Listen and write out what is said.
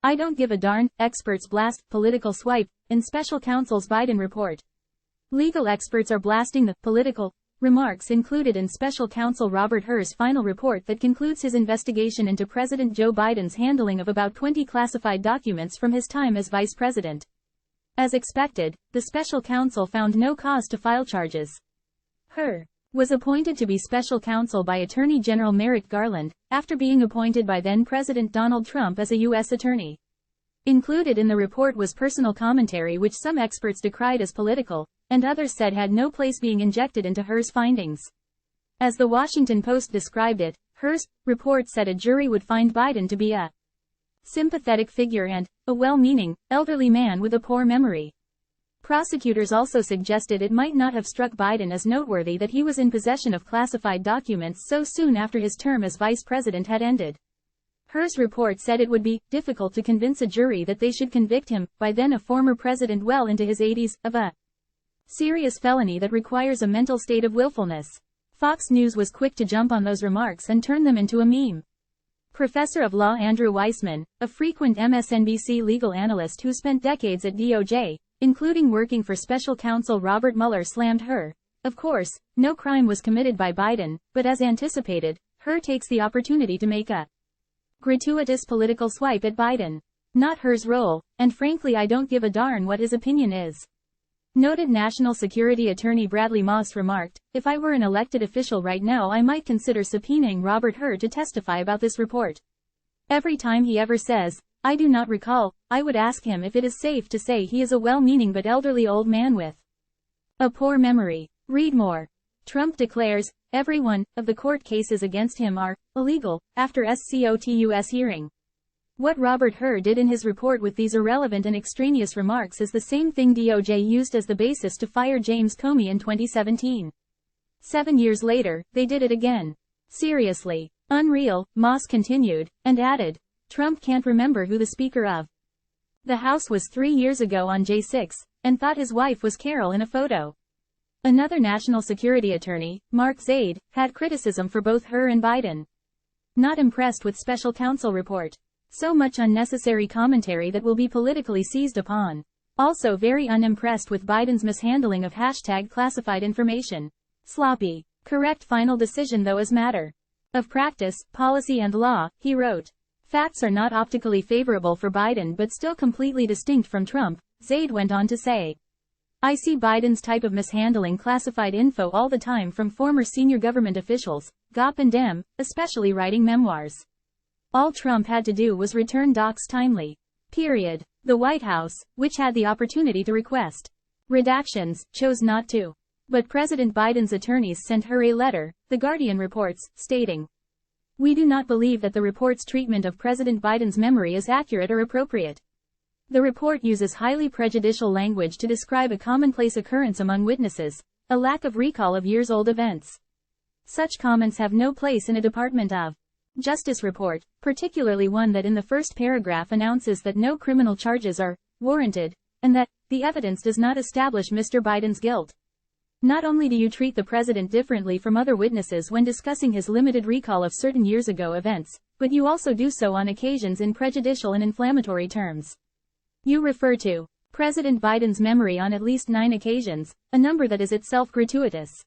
I don't give a darn, experts blast political swipe in Special Counsel's Biden report. Legal experts are blasting the political remarks included in Special Counsel Robert Hur's final report that concludes his investigation into President Joe Biden's handling of about 20 classified documents from his time as vice president. As expected, the special counsel found no cause to file charges. Hur was appointed to be special counsel by Attorney General Merrick Garland, after being appointed by then-President Donald Trump as a U.S. attorney. Included in the report was personal commentary which some experts decried as political, and others said had no place being injected into Hur's findings. As the Washington Post described it, Hur's report said a jury would find Biden to be a sympathetic figure and a well-meaning, elderly man with a poor memory. Prosecutors also suggested it might not have struck Biden as noteworthy that he was in possession of classified documents so soon after his term as vice president had ended. Hur's report said it would be difficult to convince a jury that they should convict him, by then a former president well into his 80s, of a serious felony that requires a mental state of willfulness. Fox News was quick to jump on those remarks and turn them into a meme. Professor of law Andrew Weissman, a frequent MSNBC legal analyst who spent decades at DOJ, including working for special counsel Robert Mueller, slammed Hur. Of course, no crime was committed by Biden, but as anticipated, Hur takes the opportunity to make a gratuitous political swipe at Biden. Not Hur's role, and frankly I don't give a darn what his opinion is. Noted National Security Attorney Bradley Moss remarked, "If I were an elected official right now I might consider subpoenaing Robert Hur to testify about this report. Every time he ever says, 'I do not recall,' I would ask him if it is safe to say he is a well-meaning but elderly old man with a poor memory." Read more. Trump declares, every one of the court cases against him are illegal, after SCOTUS hearing. What Robert Hur did in his report with these irrelevant and extraneous remarks is the same thing DOJ used as the basis to fire James Comey in 2017. 7 years later, they did it again. Seriously. Unreal, Moss continued, and added, Trump can't remember who the Speaker of the House was 3 years ago on J6, and thought his wife was Carol in a photo. Another national security attorney, Mark Zaid, had criticism for both Hur and Biden. Not impressed with special counsel report. So much unnecessary commentary that will be politically seized upon. Also very unimpressed with Biden's mishandling of #classified information. Sloppy. Correct final decision though as matter of practice, policy and law, he wrote. Facts are not optically favorable for Biden but still completely distinct from Trump, Zaid went on to say. I see Biden's type of mishandling classified info all the time from former senior government officials, Gop and Dem, especially writing memoirs. All Trump had to do was return docs timely. Period. The White House, which had the opportunity to request redactions, chose not to. But President Biden's attorneys sent her a letter, The Guardian reports, stating, "We do not believe that the report's treatment of President Biden's memory is accurate or appropriate. The report uses highly prejudicial language to describe a commonplace occurrence among witnesses, a lack of recall of years-old events. Such comments have no place in a Department of Justice report, particularly one that in the first paragraph announces that no criminal charges are warranted, and that the evidence does not establish Mr. Biden's guilt. Not only do you treat the president differently from other witnesses when discussing his limited recall of certain years ago events, but you also do so on occasions in prejudicial and inflammatory terms. You refer to President Biden's memory on at least 9 occasions, a number that is itself gratuitous.